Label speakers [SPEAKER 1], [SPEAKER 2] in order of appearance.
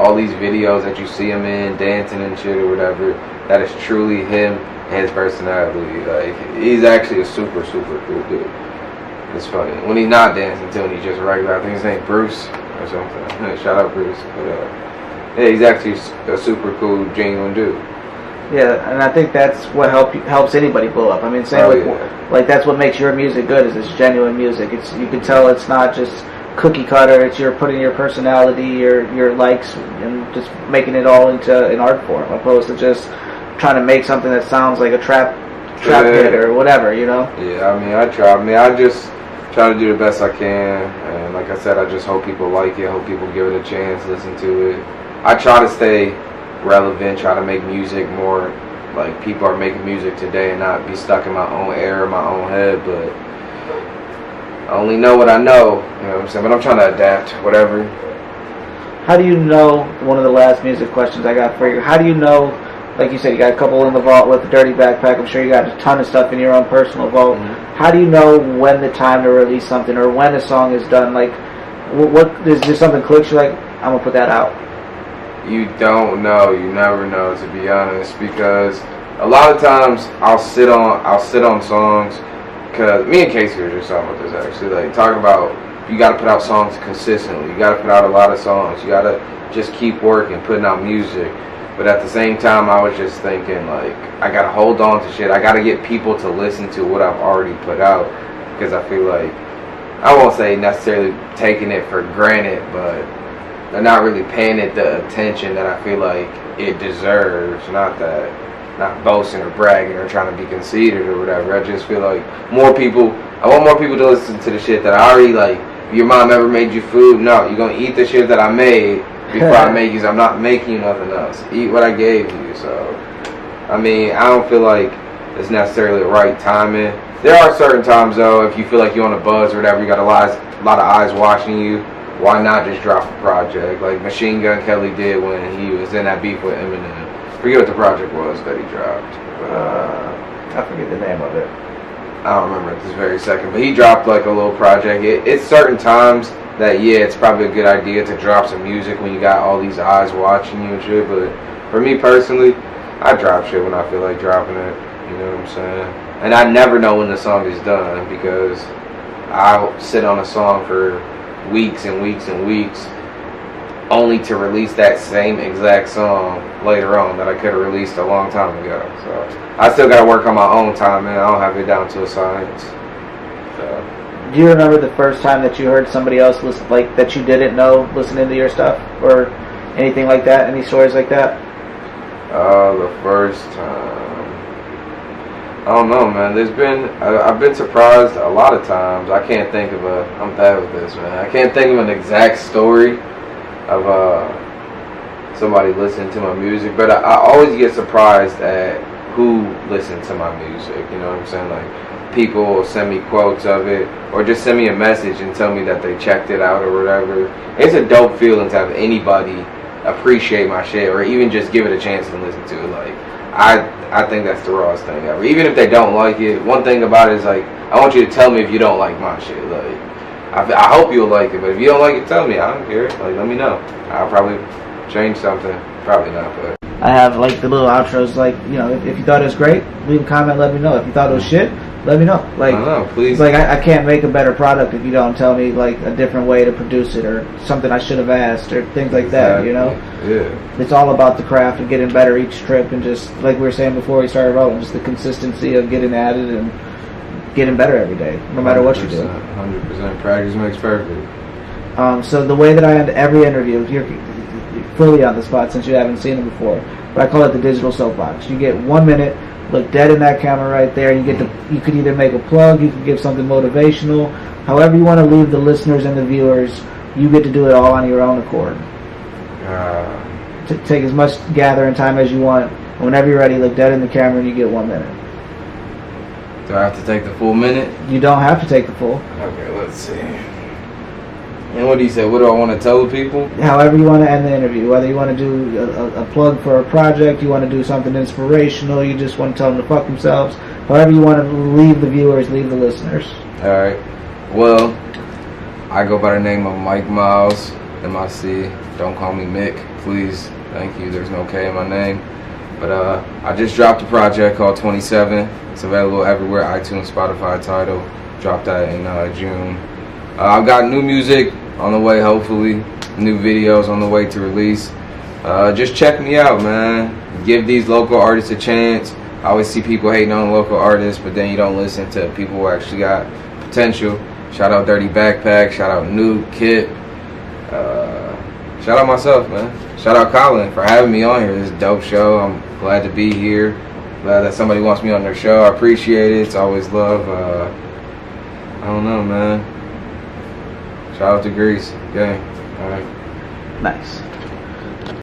[SPEAKER 1] all these videos that you see him in, dancing and shit or whatever, that is truly him and his personality. Like, he's actually a super, super cool dude. It's funny. When he's not dancing too, and he's just regular, I think his name's Bruce or something. Shout out Bruce. But, yeah, he's actually a super cool, genuine dude.
[SPEAKER 2] Yeah, and I think that's what helps anybody blow up. I mean, like that's what makes your music good, is it's genuine music. It's, you can tell it's not just cookie cutter. It's you're putting your personality, your likes, and just making it all into an art form, opposed to just trying to make something that sounds like a trap hit or whatever, you know?
[SPEAKER 1] Yeah, I mean, I try. I mean, I just try to do the best I can, and like I said, I just hope people like it. Hope people give it a chance, listen to it. I try to stay relevant, try to make music more like people are making music today, and not be stuck in my own era, my own head. But I only know what I know, you know what I'm saying? But I'm trying to adapt, whatever.
[SPEAKER 2] How do you know, one of the last music questions I got for you, how do you know, like you said, you got a couple in the vault with the Dirty Backpack, I'm sure you got a ton of stuff in your own personal vault. Mm-hmm. How do you know when the time to release something, or when a song is done? Like, what is there something clicks, you're like, I'm going to put that out?
[SPEAKER 1] You don't know. You never know, to be honest, because a lot of times I'll sit on songs, because me and Casey were just talking about this actually, like talking about you got to put out songs consistently. You got to put out a lot of songs. You got to just keep working, putting out music. But at the same time, I was just thinking, like, I got to hold on to shit. I got to get people to listen to what I've already put out, because I feel like, I won't say necessarily taking it for granted, but they're not really paying it the attention that I feel like it deserves. Not boasting or bragging or trying to be conceited or whatever. I just feel like I want more people to listen to the shit that I already like. If your mom ever made you food, no, you're going to eat the shit that I made before I make you. So I'm not making you nothing else. Eat what I gave you. So, I mean, I don't feel like it's necessarily the right timing. There are certain times, though, if you feel like you're on a buzz or whatever, you got a lot of eyes watching you, why not just drop a project like Machine Gun Kelly did when he was in that beef with Eminem? I forget what the project was that he dropped. But,
[SPEAKER 2] I forget the name of it.
[SPEAKER 1] I don't remember at this very second. But he dropped like a little project. It's certain times that, yeah, it's probably a good idea to drop some music when you got all these eyes watching you and shit. But for me personally, I drop shit when I feel like dropping it. You know what I'm saying? And I never know when the song is done, because I'll sit on a song for weeks and weeks and weeks, only to release that same exact song later on that I could have released a long time ago. So I still got to work on my own time, and I don't have it down to a science. So.
[SPEAKER 2] Do you remember the first time that you heard somebody else listen, like that you didn't know, listening to your stuff, or anything like that? Any stories like that?
[SPEAKER 1] The first time, I don't know, man. I've been surprised a lot of times. I can't think of I'm bad with this, man. I can't think of an exact story of somebody listening to my music, but I always get surprised at who listens to my music. You know what I'm saying? Like, people will send me quotes of it, or just send me a message and tell me that they checked it out or whatever. It's a dope feeling to have anybody appreciate my shit, or even just give it a chance to listen to it. Like, I think that's the rawest thing ever. Even if they don't like it, one thing about it is, like, I want you to tell me if you don't like my shit. Like, I hope you'll like it, but if you don't like it, tell me. I don't care. Like, let me know. I'll probably change something. Probably not, but
[SPEAKER 2] I have like the little outros, like, you know, if you thought it was great, leave a comment, let me know. If you thought it was shit, let me know. Like,
[SPEAKER 1] I don't know, please.
[SPEAKER 2] Like, I can't make a better product if you don't tell me like a different way to produce it, or something I should have asked, or things like that. You know,
[SPEAKER 1] yeah.
[SPEAKER 2] It's all about the craft and getting better each trip, and just like we were saying before we started rolling, just the consistency of getting at it and getting better every day, no matter what you do.
[SPEAKER 1] 100%. Practice makes perfect.
[SPEAKER 2] So the way that I end every interview, you're fully on the spot since you haven't seen it before, but I call it the digital soapbox. You get 1 minute, look dead in that camera right there, and you could either make a plug, you could give something motivational, however you want to leave the listeners and the viewers. You get to do it all on your own accord. Take as much gathering time as you want. Whenever you're ready, look dead in the camera, and you get 1 minute.
[SPEAKER 1] Do I have to take the full minute?
[SPEAKER 2] You don't have to take the full.
[SPEAKER 1] Okay, let's see. And what do you say? What do I want to tell the people?
[SPEAKER 2] However you want to end the interview. Whether you want to do a plug for a project, you want to do something inspirational, you just want to tell them to fuck themselves. However you want to leave the viewers, leave the listeners.
[SPEAKER 1] All right. Well, I go by the name of Mike Miles, MIC. Don't call me Mick. please, thank you. There's no K in my name. But I just dropped a project called 27. It's available everywhere, iTunes, Spotify, Tidal. Dropped that in June. I've got new music on the way, hopefully. New videos on the way to release. Just check me out, man. Give these local artists a chance. I always see people hating on local artists, but then you don't listen to people who actually got potential. Shout out Dirty Backpack. Shout out Nuke, Kit. Shout out myself, man. Shout out Colin for having me on here. This is a dope show. I'm glad to be here. Glad that somebody wants me on their show. I appreciate it. It's always love. I don't know, man. Shout out to Greece. Gang. All right.
[SPEAKER 2] Nice.